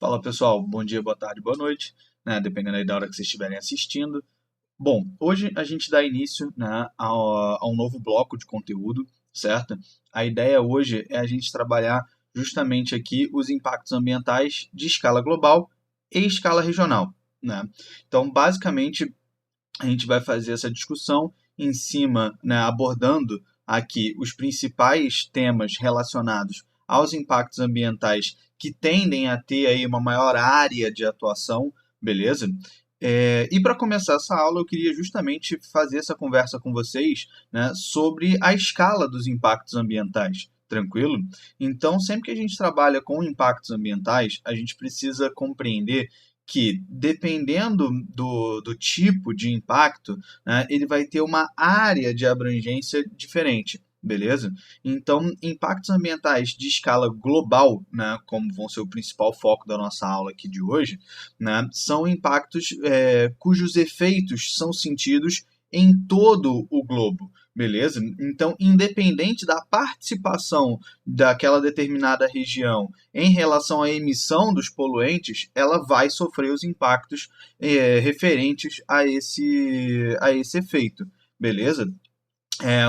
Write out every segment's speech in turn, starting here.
Fala pessoal, bom dia, boa tarde, boa noite, né? Dependendo aí da hora que vocês estiverem assistindo. Bom, hoje a gente dá início, né, a um novo bloco de conteúdo, certo? A ideia hoje é a gente trabalhar justamente aqui os impactos ambientais de escala global e escala regional, né? Então, basicamente, a gente vai fazer essa discussão em cima, né, abordando aqui os principais temas relacionados aos impactos ambientais que tendem a ter aí uma maior área de atuação, beleza? E para começar essa aula, eu queria justamente fazer essa conversa com vocês, né, sobre a escala dos impactos ambientais. Tranquilo? Então, sempre que a gente trabalha com impactos ambientais, a gente precisa compreender que, dependendo do tipo de impacto, né, ele vai ter uma área de abrangência diferente. Beleza? Então, impactos ambientais de escala global, né, como vão ser o principal foco da nossa aula aqui de hoje, né, são impactos cujos efeitos são sentidos em todo o globo. Beleza? Então, independente da participação daquela determinada região em relação à emissão dos poluentes, ela vai sofrer os impactos referentes a esse efeito. Beleza?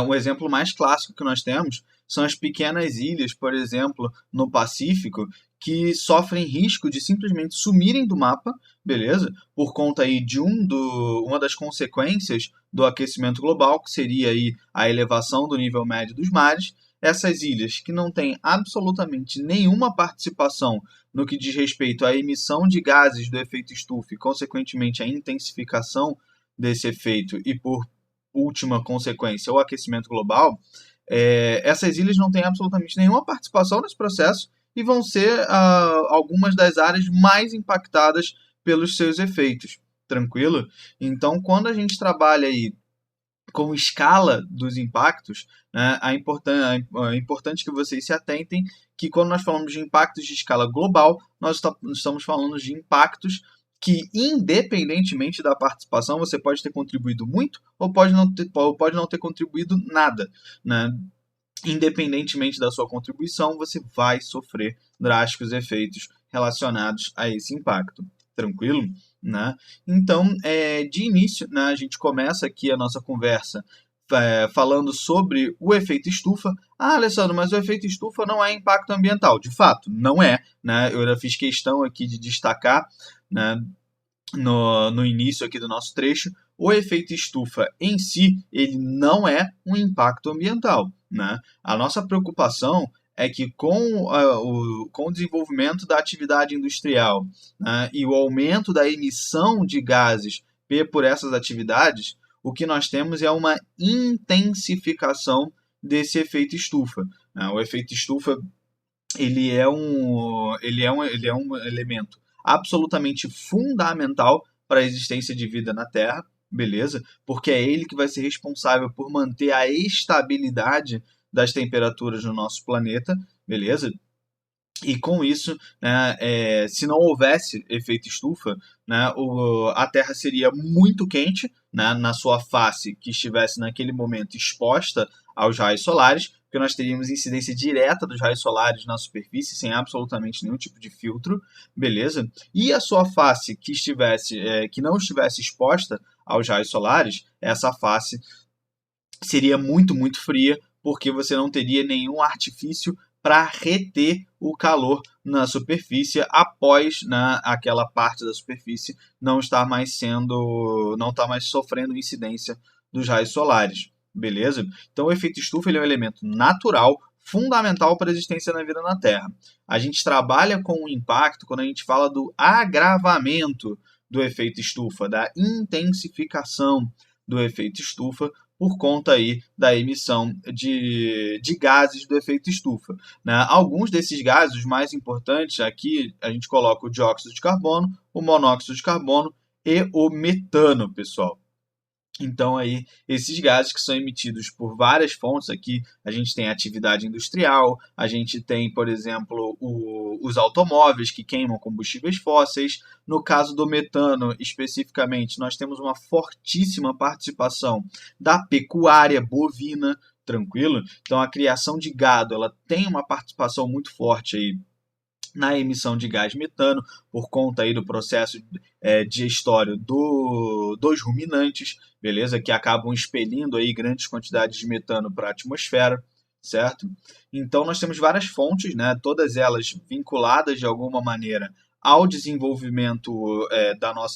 Um exemplo mais clássico que nós temos são as pequenas ilhas, por exemplo, no Pacífico, que sofrem risco de simplesmente sumirem do mapa, beleza? Por conta aí de uma das consequências do aquecimento global, que seria aí a elevação do nível médio dos mares. Essas ilhas que não têm absolutamente nenhuma participação no que diz respeito à emissão de gases do efeito estufa e, consequentemente, a intensificação desse efeito e, por última consequência, o aquecimento global, essas ilhas não têm absolutamente nenhuma participação nesse processo e vão ser algumas das áreas mais impactadas pelos seus efeitos. Tranquilo? Então, quando a gente trabalha aí com escala dos impactos, né, é importante que vocês se atentem que quando nós falamos de impactos de escala global, nós estamos falando de impactos que, independentemente da participação, você pode ter contribuído muito ou pode não ter contribuído nada. Né? Independentemente da sua contribuição, você vai sofrer drásticos efeitos relacionados a esse impacto. Tranquilo? Né? Então, de início, né, a gente começa aqui a nossa conversa falando sobre o efeito estufa. Ah, Alessandro, mas o efeito estufa não é impacto ambiental. De fato, não é. Né? Eu já fiz questão aqui de destacar, né, no início aqui do nosso trecho, o efeito estufa em si, ele não é um impacto ambiental. Né? A nossa preocupação é que com o desenvolvimento da atividade industrial, né, e o aumento da emissão de gases por essas atividades, o que nós temos é uma intensificação desse efeito estufa. Né? O efeito estufa ele é um elemento absolutamente fundamental para a existência de vida na Terra, beleza? Porque é ele que vai ser responsável por manter a estabilidade das temperaturas no nosso planeta, beleza? E com isso, né, se não houvesse efeito estufa, né, a Terra seria muito quente, né, na sua face que estivesse naquele momento exposta aos raios solares, porque nós teríamos incidência direta dos raios solares na superfície, sem absolutamente nenhum tipo de filtro, beleza? E a sua face que não estivesse exposta aos raios solares, essa face seria muito, muito fria, porque você não teria nenhum artifício para reter o calor na superfície após, né, aquela parte da superfície não estar mais sofrendo incidência dos raios solares, beleza? Então o efeito estufa ele é um elemento natural fundamental para a existência da vida na Terra. A gente trabalha com o impacto quando a gente fala do agravamento do efeito estufa, da intensificação do efeito estufa, por conta aí da emissão de gases do efeito estufa. Né? Alguns desses gases, os mais importantes, aqui a gente coloca o dióxido de carbono, o monóxido de carbono e o metano, pessoal. Então, aí, esses gases que são emitidos por várias fontes, aqui a gente tem a atividade industrial, a gente tem, por exemplo, os automóveis que queimam combustíveis fósseis. No caso do metano, especificamente, nós temos uma fortíssima participação da pecuária bovina, tranquilo? Então, a criação de gado ela tem uma participação muito forte aí na emissão de gás metano, por conta aí do processo digestório dos ruminantes, beleza? Que acabam expelindo aí grandes quantidades de metano para a atmosfera, certo? Então nós temos várias fontes, né? Todas elas vinculadas de alguma maneira ao desenvolvimento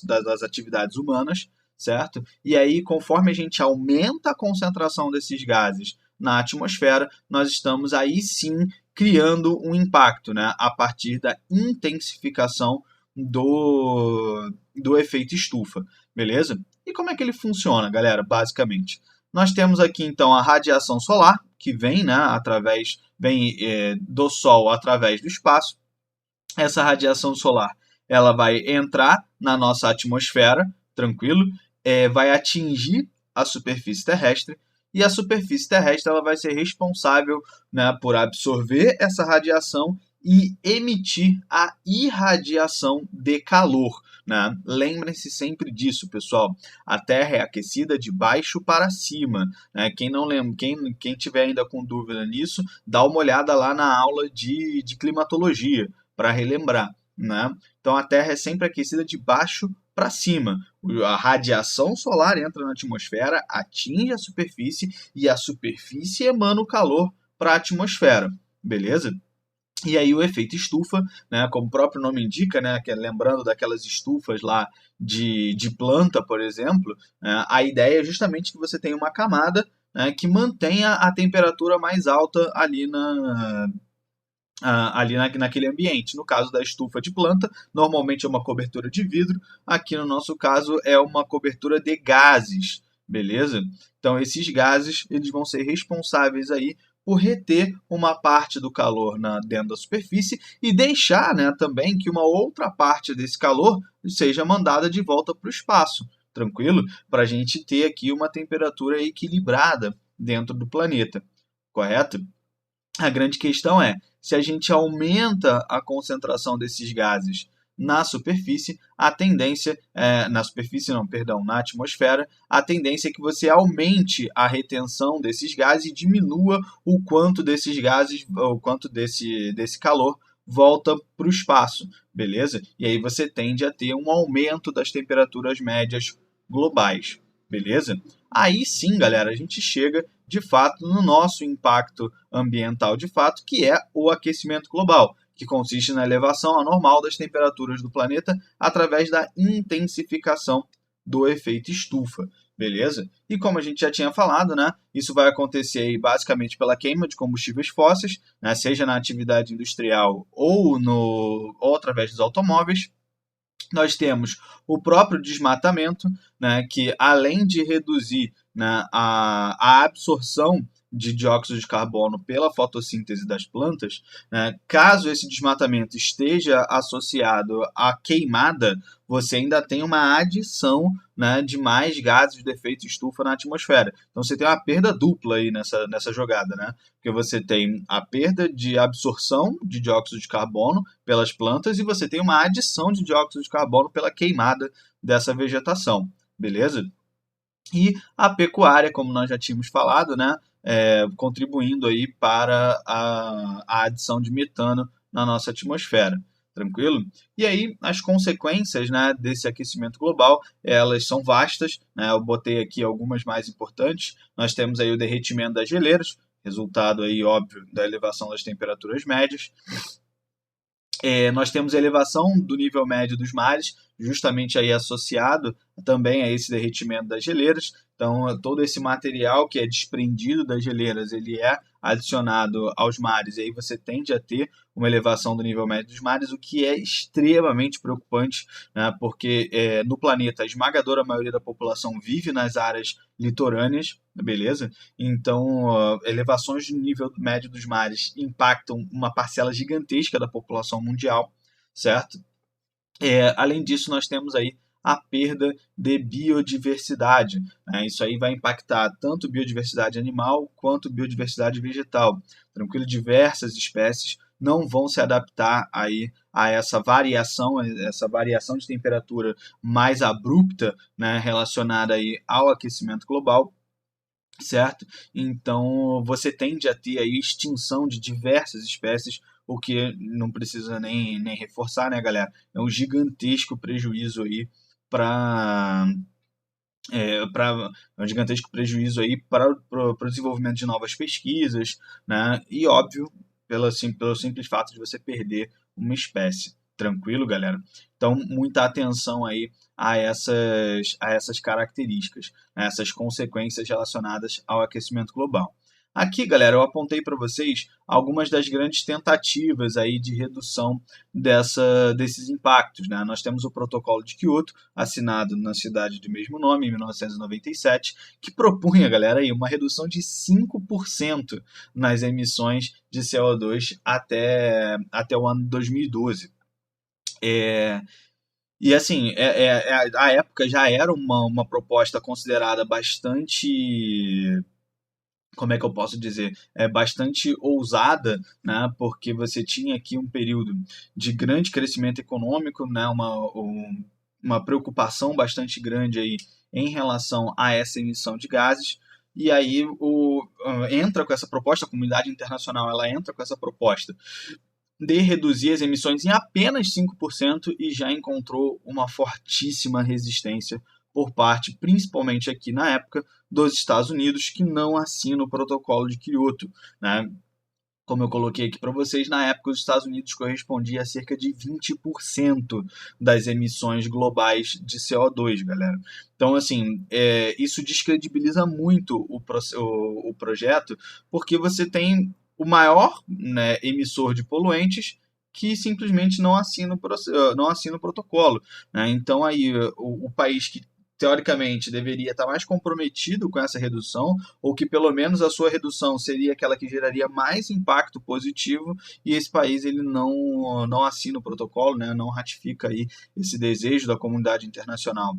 das atividades humanas, certo? E aí, conforme a gente aumenta a concentração desses gases na atmosfera, nós estamos aí sim criando um impacto, né, a partir da intensificação do efeito estufa, beleza? E como é que ele funciona, galera? Basicamente, nós temos aqui então a radiação solar, que vem, né, do Sol através do espaço. Essa radiação solar ela vai entrar na nossa atmosfera, tranquilo, vai atingir a superfície terrestre, e a superfície terrestre ela vai ser responsável, né, por absorver essa radiação e emitir a irradiação de calor. Né? Lembrem-se sempre disso, pessoal. A Terra é aquecida de baixo para cima. Né? Quem não lembra, quem tiver ainda com dúvida nisso, dá uma olhada lá na aula de climatologia para relembrar. Né? Então a Terra é sempre aquecida de baixo para cima. A radiação solar entra na atmosfera, atinge a superfície e a superfície emana o calor para a atmosfera, beleza? E aí o efeito estufa, né, como o próprio nome indica, né, lembrando daquelas estufas lá de planta, por exemplo, né, a ideia é justamente que você tenha uma camada, né, que mantenha a temperatura mais alta naquele ambiente. No caso da estufa de planta, normalmente é uma cobertura de vidro, aqui no nosso caso é uma cobertura de gases, beleza? Então esses gases eles vão ser responsáveis aí por reter uma parte do calor dentro da superfície e deixar, né, também que uma outra parte desse calor seja mandada de volta para o espaço, tranquilo? Para a gente ter aqui uma temperatura equilibrada dentro do planeta, correto? A grande questão é, se a gente aumenta a concentração desses gases na superfície, a tendência, na atmosfera, a tendência é que você aumente a retenção desses gases e diminua o quanto desses gases, o quanto desse calor volta para o espaço, beleza? E aí você tende a ter um aumento das temperaturas médias globais, beleza? Aí sim, galera, a gente chega de fato no nosso impacto ambiental de fato, que é o aquecimento global, que consiste na elevação anormal das temperaturas do planeta através da intensificação do efeito estufa, beleza? E como a gente já tinha falado, né, isso vai acontecer aí basicamente pela queima de combustíveis fósseis, né, seja na atividade industrial ou através dos automóveis. Nós temos o próprio desmatamento, né, que além de reduzir, né, a absorção de dióxido de carbono pela fotossíntese das plantas, né, caso esse desmatamento esteja associado à queimada, você ainda tem uma adição, né, de mais gases de efeito estufa na atmosfera. Então você tem uma perda dupla aí nessa jogada, né? Porque você tem a perda de absorção de dióxido de carbono pelas plantas e você tem uma adição de dióxido de carbono pela queimada dessa vegetação, beleza? E a pecuária, como nós já tínhamos falado, né, contribuindo aí para a adição de metano na nossa atmosfera, tranquilo? E aí as consequências, né, desse aquecimento global, elas são vastas, né, eu botei aqui algumas mais importantes. Nós temos aí o derretimento das geleiras, resultado aí óbvio da elevação das temperaturas médias. Nós temos a elevação do nível médio dos mares, justamente aí associado também a esse derretimento das geleiras. Então, todo esse material que é desprendido das geleiras, ele é adicionado aos mares, e aí você tende a ter uma elevação do nível médio dos mares, o que é extremamente preocupante, né? Porque no planeta a esmagadora maioria da população vive nas áreas litorâneas, beleza? Então, elevações de nível médio dos mares impactam uma parcela gigantesca da população mundial, certo? Além disso, nós temos aí a perda de biodiversidade, né? Isso aí vai impactar tanto biodiversidade animal quanto biodiversidade vegetal. Tranquilo, diversas espécies não vão se adaptar aí a essa variação de temperatura mais abrupta, né, relacionada aí ao aquecimento global, certo? Então você tende a ter aí extinção de diversas espécies o que não precisa nem reforçar, né, galera? É um gigantesco prejuízo aí para um gigantesco prejuízo aí para o desenvolvimento de novas pesquisas, né? E óbvio, pelo simples fato de você perder uma espécie. Tranquilo, galera? Então, muita atenção aí a essas características, né? Essas consequências relacionadas ao aquecimento global. Aqui, galera, eu apontei para vocês algumas das grandes tentativas aí de redução desses impactos, né? Nós temos o Protocolo de Kyoto, assinado na cidade de mesmo nome, em 1997, que propunha, galera, aí, uma redução de 5% nas emissões de CO2 até o ano 2012. E assim, a época já era uma proposta considerada bastante, como é que eu posso dizer, bastante ousada, né? Porque você tinha aqui um período de grande crescimento econômico, né? Uma preocupação bastante grande aí em relação a essa emissão de gases. E aí entra com essa proposta, a comunidade internacional ela entra com essa proposta de reduzir as emissões em apenas 5% e já encontrou uma fortíssima resistência por parte, principalmente aqui na época, dos Estados Unidos, que não assinam o protocolo de Kyoto, né? Como eu coloquei aqui para vocês, na época os Estados Unidos correspondia a cerca de 20% das emissões globais de CO2, galera. Então, assim, isso descredibiliza muito o projeto, porque você tem o maior, né, emissor de poluentes que simplesmente não assina o protocolo, né? Então, aí, o país que teoricamente deveria estar mais comprometido com essa redução, ou que pelo menos a sua redução seria aquela que geraria mais impacto positivo, e esse país ele não assina o protocolo, né, não ratifica aí esse desejo da comunidade internacional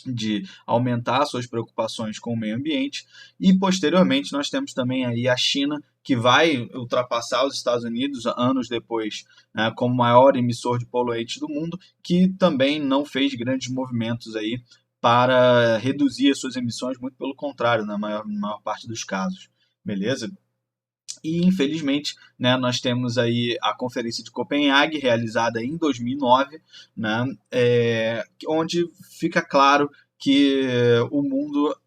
de aumentar suas preocupações com o meio ambiente. E posteriormente nós temos também aí a China, que vai ultrapassar os Estados Unidos anos depois, né, como maior emissor de poluentes do mundo, que também não fez grandes movimentos aí para reduzir as suas emissões, muito pelo contrário, na maior parte dos casos. Beleza? E, infelizmente, né, nós temos aí a Conferência de Copenhague, realizada em 2009, né, onde fica claro que o mundo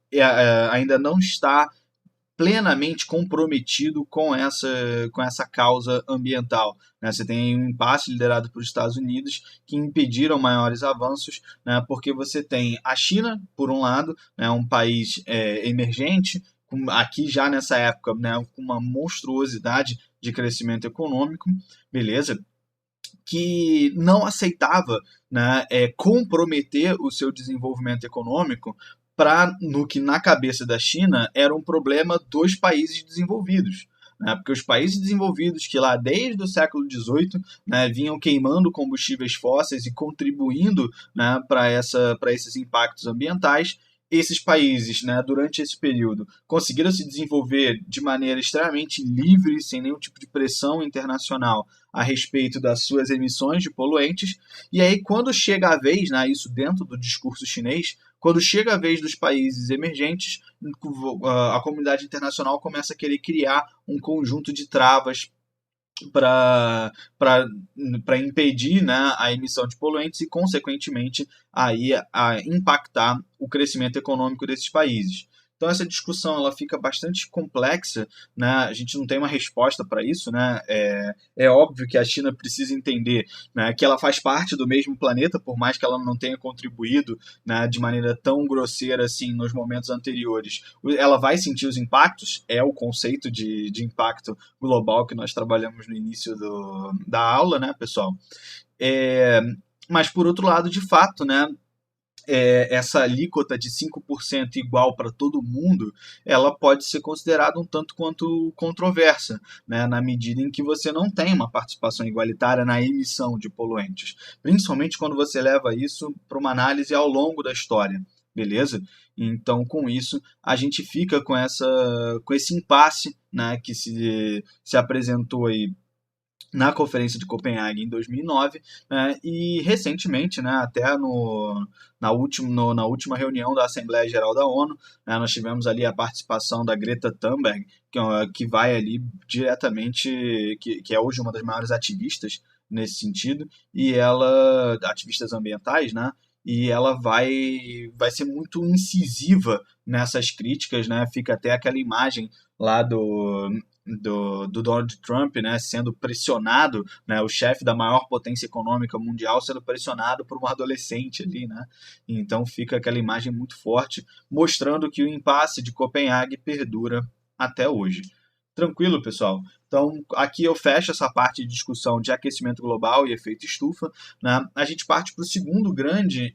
ainda não está plenamente comprometido com essa causa ambiental, né? Você tem um impasse liderado pelos Estados Unidos que impediram maiores avanços, né? Porque você tem a China, por um lado, né? Um país emergente, aqui já nessa época, né? Com uma monstruosidade de crescimento econômico, beleza? Que não aceitava, né, comprometer o seu desenvolvimento econômico no que na cabeça da China era um problema dos países desenvolvidos. Né, porque os países desenvolvidos que lá desde o século XVIII, né, vinham queimando combustíveis fósseis e contribuindo, né, para esses impactos ambientais, esses países, né, durante esse período, conseguiram se desenvolver de maneira extremamente livre, sem nenhum tipo de pressão internacional a respeito das suas emissões de poluentes. E aí, quando chega a vez, né, isso dentro do discurso chinês, quando chega a vez dos países emergentes, a comunidade internacional começa a querer criar um conjunto de travas para impedir, né, a emissão de poluentes e, consequentemente, aí, a impactar o crescimento econômico desses países. Então essa discussão ela fica bastante complexa, né? A gente não tem uma resposta para isso, né? É óbvio que a China precisa entender, né, que ela faz parte do mesmo planeta, por mais que ela não tenha contribuído, né, de maneira tão grosseira assim nos momentos anteriores. Ela vai sentir os impactos, é o conceito de impacto global que nós trabalhamos no início da aula, né, pessoal? Mas por outro lado, de fato, né, essa alíquota de 5% igual para todo mundo, ela pode ser considerada um tanto quanto controversa, né, na medida em que você não tem uma participação igualitária na emissão de poluentes, principalmente quando você leva isso para uma análise ao longo da história, beleza? Então, com isso, a gente fica com esse impasse, né, que se apresentou aí na Conferência de Copenhague em 2009, né, e recentemente, né, até na última reunião da Assembleia Geral da ONU, né, nós tivemos ali a participação da Greta Thunberg, que vai ali diretamente, que é hoje uma das maiores ativistas nesse sentido, e ela, ativistas ambientais, né, e ela vai ser muito incisiva nessas críticas, né, fica até aquela imagem lá do Donald Trump, né, sendo pressionado, né, o chefe da maior potência econômica mundial sendo pressionado por uma adolescente ali, né? Então fica aquela imagem muito forte, mostrando que o impasse de Copenhague perdura até hoje. Tranquilo, pessoal? Então, aqui eu fecho essa parte de discussão de aquecimento global e efeito estufa, né? A gente parte para o segundo grande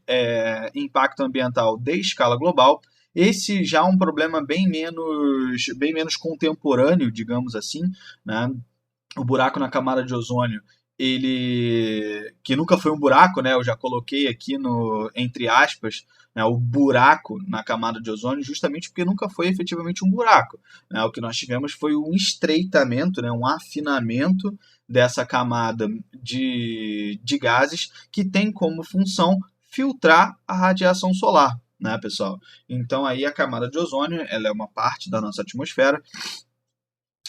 impacto ambiental de escala global. Esse já é um problema bem menos contemporâneo, digamos assim, né? O buraco na camada de ozônio, ele que nunca foi um buraco, né? Eu já coloquei aqui no entre aspas, né, o buraco na camada de ozônio, justamente porque nunca foi efetivamente um buraco, né? O que nós tivemos foi um estreitamento, né, um afinamento dessa camada de gases que tem como função filtrar a radiação solar, né, pessoal? Então aí a camada de ozônio, ela é uma parte da nossa atmosfera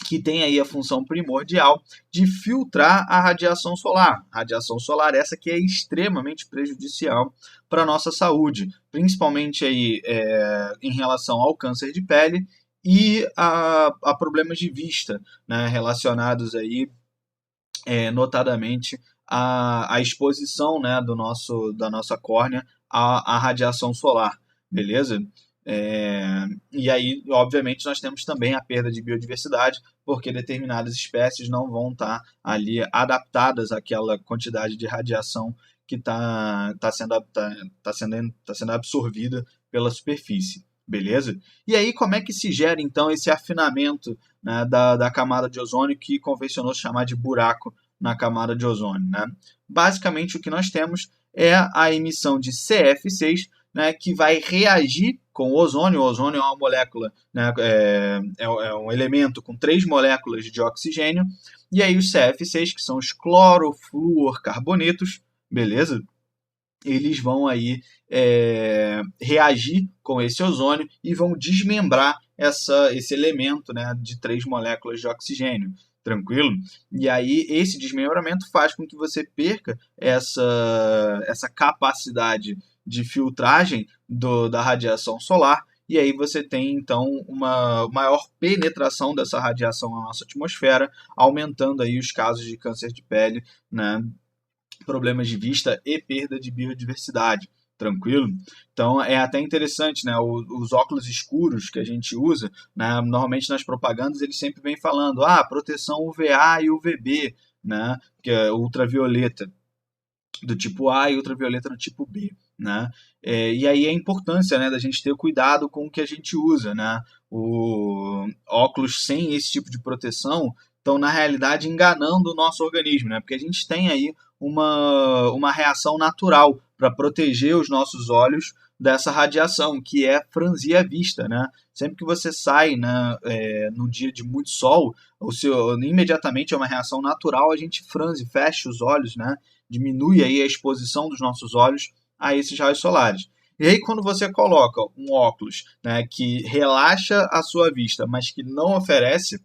que tem aí a função primordial de filtrar a radiação solar. Radiação solar essa que é extremamente prejudicial para a nossa saúde, principalmente aí, em relação ao câncer de pele e a problemas de vista, né, relacionados aí, notadamente à exposição, né, da nossa córnea à radiação solar, beleza? E aí, obviamente, nós temos também a perda de biodiversidade, porque determinadas espécies não vão estar ali adaptadas àquela quantidade de radiação que sendo absorvida pela superfície, beleza? E aí, como é que se gera, então, esse afinamento, né, da camada de ozônio, que convencionou se chamar de buraco na camada de ozônio, né? Basicamente, o que nós temos é a emissão de CF6, né, que vai reagir com o ozônio. O ozônio é uma molécula, né, é um elemento com 3 moléculas de oxigênio, e aí os CF6, que são os clorofluorcarbonetos, beleza? Eles vão aí reagir com esse ozônio e vão desmembrar esse elemento, né, de 3 moléculas de oxigênio. Tranquilo? E aí esse desmembramento faz com que você perca essa capacidade de filtragem da radiação solar, e aí você tem então uma maior penetração dessa radiação na nossa atmosfera, aumentando aí os casos de câncer de pele, né, problemas de vista e perda de biodiversidade. Tranquilo? Então é até interessante, né? Os óculos escuros que a gente usa, né? Normalmente nas propagandas eles sempre vêm falando, proteção UVA e UVB, né? Que é ultravioleta do tipo A e ultravioleta do tipo B, né? E aí a importância, né, da gente ter cuidado com o que a gente usa, né? O óculos sem esse tipo de proteção estão, na realidade, enganando o nosso organismo, né? Porque a gente tem aí uma reação natural para proteger os nossos olhos dessa radiação, que é franzir a vista, né? Sempre que você sai, né, no dia de muito sol, imediatamente é uma reação natural, a gente franze, fecha os olhos, né? Diminui aí a exposição dos nossos olhos a esses raios solares. E aí, quando você coloca um óculos, né, que relaxa a sua vista, mas que não oferece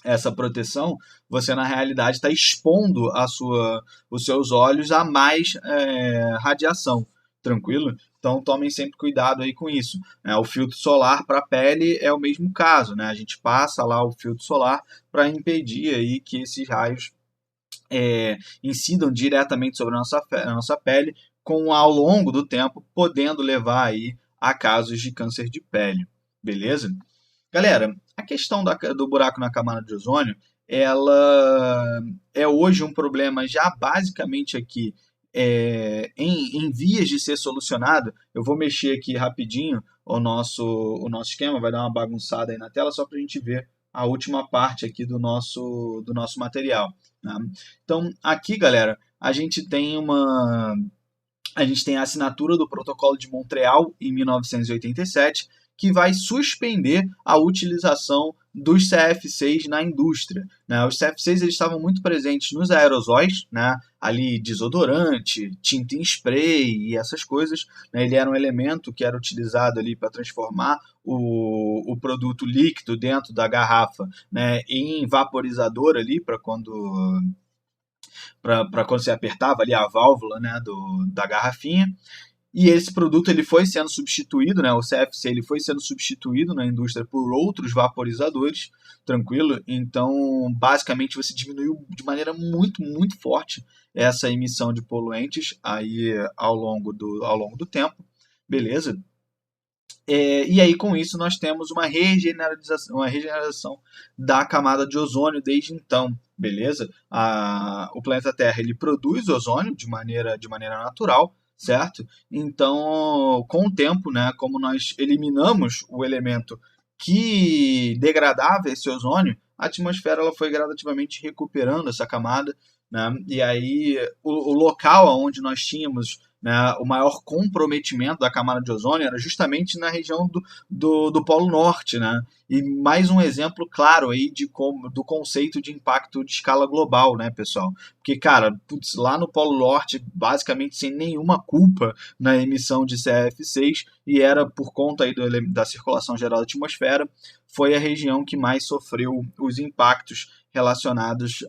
essa proteção, você na realidade está expondo os seus olhos a mais radiação. Tranquilo? Então tomem sempre cuidado aí com isso, né? O filtro solar para a pele é o mesmo caso, né? A gente passa lá o filtro solar para impedir aí que esses raios incidam diretamente sobre a nossa pele, ao longo do tempo, podendo levar aí a casos de câncer de pele. Beleza? Galera, a questão do buraco na camada de ozônio, ela é hoje um problema já basicamente aqui em vias de ser solucionado. Eu vou mexer aqui rapidinho o nosso esquema, vai dar uma bagunçada aí na tela só para a gente ver a última parte aqui do nosso material, né? Então, aqui, galera, a gente tem a assinatura do Protocolo de Montreal em 1987, que vai suspender a utilização dos CF6 na indústria, né? Os CF6 eles estavam muito presentes nos aerosóis, né? Ali desodorante, tinta em spray e essas coisas, né? Ele era um elemento que era utilizado ali para transformar o produto líquido dentro da garrafa, né, em vaporizador ali para quando você apertava ali a válvula, né, da garrafinha. E esse produto ele foi sendo substituído, né, o CFC ele foi sendo substituído na indústria por outros vaporizadores, tranquilo? Então, basicamente, você diminuiu de maneira muito, muito forte essa emissão de poluentes aí ao longo do tempo, beleza? E aí, com isso, nós temos uma regeneração da camada de ozônio desde então, beleza? O planeta Terra ele produz ozônio de maneira natural, certo? Então, com o tempo, né, como nós eliminamos o elemento que degradava esse ozônio, a atmosfera ela foi gradativamente recuperando essa camada, né? E aí, o local onde nós tínhamos, né, o maior comprometimento da camada de ozônio era justamente na região do Polo Norte, né? E mais um exemplo claro aí do conceito de impacto de escala global, né, pessoal? Porque, cara, putz, lá no Polo Norte, basicamente sem nenhuma culpa na emissão de CFC6, e era por conta aí da circulação geral da atmosfera, foi a região que mais sofreu os impactos relacionados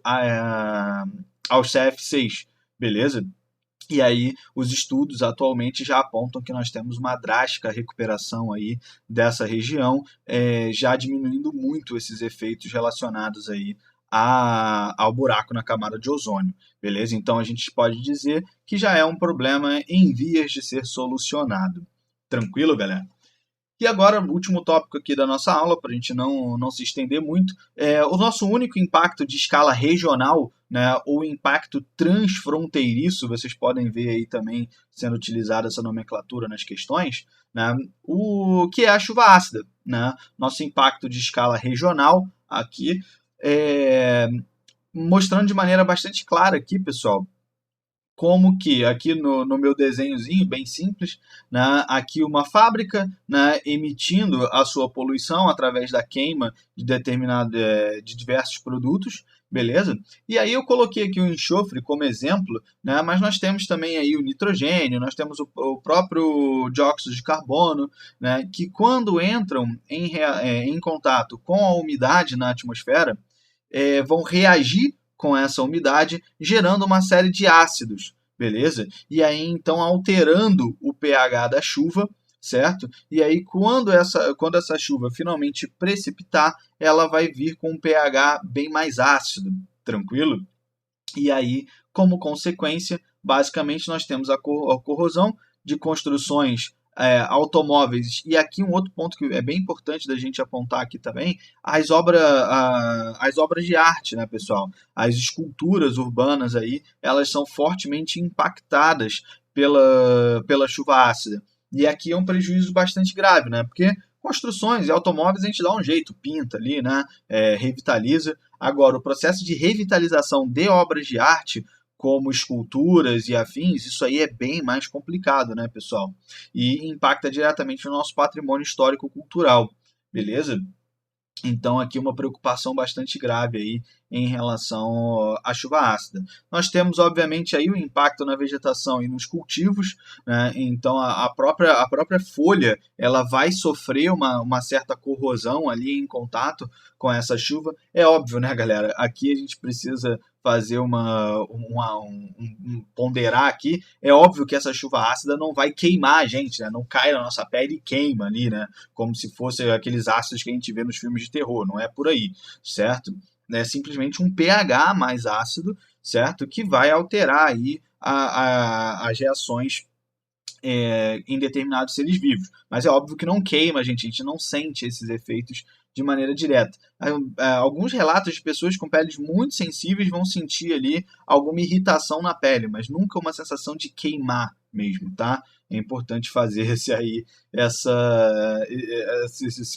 aos CF6, beleza? E aí, os estudos atualmente já apontam que nós temos uma drástica recuperação aí dessa região, já diminuindo muito esses efeitos relacionados aí ao buraco na camada de ozônio, beleza? Então, a gente pode dizer que já é um problema em vias de ser solucionado. Tranquilo, galera? E agora, o último tópico aqui da nossa aula, para a gente não se estender muito, o nosso único impacto de escala regional, né, ou impacto transfronteiriço, vocês podem ver aí também sendo utilizada essa nomenclatura nas questões, né, o que é a chuva ácida. Né? Nosso impacto de escala regional aqui, mostrando de maneira bastante clara aqui, pessoal, como que aqui no meu desenhozinho bem simples, né, aqui uma fábrica, né, emitindo a sua poluição através da queima de diversos produtos, beleza? E aí eu coloquei aqui o enxofre como exemplo, né, mas nós temos também aí o nitrogênio, nós temos o próprio dióxido de carbono, né, que quando entram em contato com a umidade na atmosfera, vão reagir com essa umidade, gerando uma série de ácidos, beleza? E aí, então, alterando o pH da chuva, certo? E aí, quando essa chuva finalmente precipitar, ela vai vir com um pH bem mais ácido, tranquilo? E aí, como consequência, basicamente, nós temos a corrosão de construções automóveis. E aqui um outro ponto que é bem importante da gente apontar aqui também, as obras de arte, né, pessoal? As esculturas urbanas aí, elas são fortemente impactadas pela chuva ácida. E aqui é um prejuízo bastante grave, né? Porque construções e automóveis a gente dá um jeito, pinta ali, né? Revitaliza. Agora, o processo de revitalização de obras de arte, como esculturas e afins, isso aí é bem mais complicado, né, pessoal? E impacta diretamente no nosso patrimônio histórico-cultural, beleza? Então, aqui uma preocupação bastante grave aí em relação à chuva ácida. Nós temos, obviamente, aí o impacto na vegetação e nos cultivos, né? Então, a própria folha ela vai sofrer uma certa corrosão ali em contato com essa chuva. É óbvio, né, galera? Aqui a gente precisa fazer ponderar aqui. É óbvio que essa chuva ácida não vai queimar a gente, né? Não cai na nossa pele e queima ali, né? Como se fosse aqueles ácidos que a gente vê nos filmes de terror. Não é por aí, certo? É simplesmente um pH mais ácido, certo? Que vai alterar aí as reações em determinados seres vivos. Mas é óbvio que não queima a gente não sente esses efeitos de maneira direta. Alguns relatos de pessoas com peles muito sensíveis vão sentir ali alguma irritação na pele, mas nunca uma sensação de queimar mesmo, tá? É importante fazer esse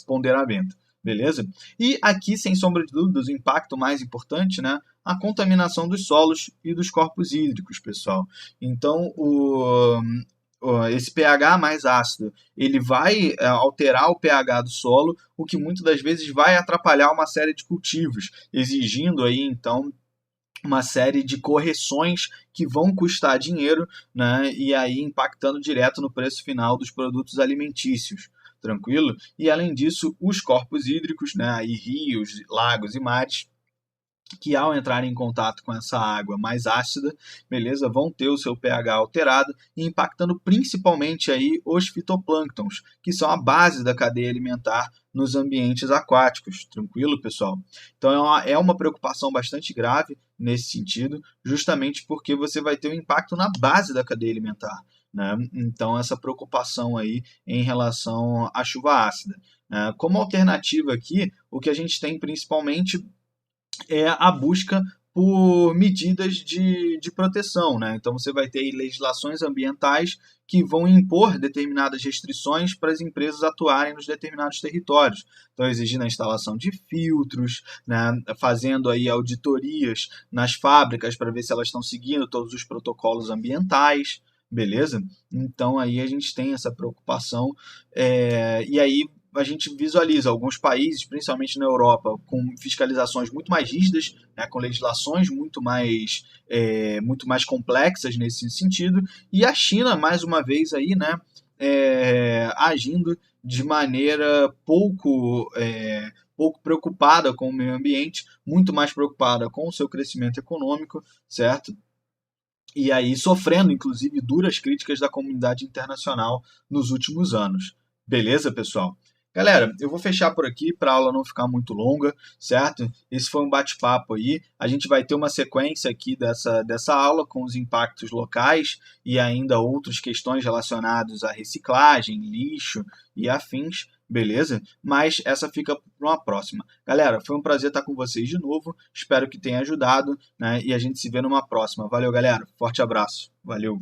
ponderamento, beleza? E aqui, sem sombra de dúvidas, o impacto mais importante, né? A contaminação dos solos e dos corpos hídricos, pessoal. Então, esse pH mais ácido, ele vai alterar o pH do solo, o que muitas das vezes vai atrapalhar uma série de cultivos, exigindo aí então uma série de correções que vão custar dinheiro, né, e aí impactando direto no preço final dos produtos alimentícios. Tranquilo? E além disso, os corpos hídricos, né, aí rios, lagos e mares, que ao entrar em contato com essa água mais ácida, beleza, vão ter o seu pH alterado e impactando principalmente aí os fitoplânctons, que são a base da cadeia alimentar nos ambientes aquáticos. Tranquilo, pessoal? Então é uma preocupação bastante grave nesse sentido, justamente porque você vai ter um impacto na base da cadeia alimentar, né? Então essa preocupação aí em relação à chuva ácida. Como alternativa aqui, o que a gente tem principalmente é a busca por medidas de proteção, né? Então você vai ter legislações ambientais que vão impor determinadas restrições para as empresas atuarem nos determinados territórios. Então exigindo a instalação de filtros, né? Fazendo aí auditorias nas fábricas para ver se elas estão seguindo todos os protocolos ambientais, beleza? Então aí a gente tem essa preocupação, e aí a gente visualiza alguns países, principalmente na Europa, com fiscalizações muito mais rígidas, né, com legislações muito mais complexas nesse sentido, e a China, mais uma vez, aí, né, agindo de maneira pouco preocupada com o meio ambiente, muito mais preocupada com o seu crescimento econômico, certo? E aí sofrendo, inclusive, duras críticas da comunidade internacional nos últimos anos. Beleza, pessoal? Galera, eu vou fechar por aqui para a aula não ficar muito longa, certo? Esse foi um bate-papo aí. A gente vai ter uma sequência aqui dessa aula com os impactos locais e ainda outras questões relacionadas à reciclagem, lixo e afins, beleza? Mas essa fica para uma próxima. Galera, foi um prazer estar com vocês de novo. Espero que tenha ajudado, né? E a gente se vê numa próxima. Valeu, galera. Forte abraço. Valeu.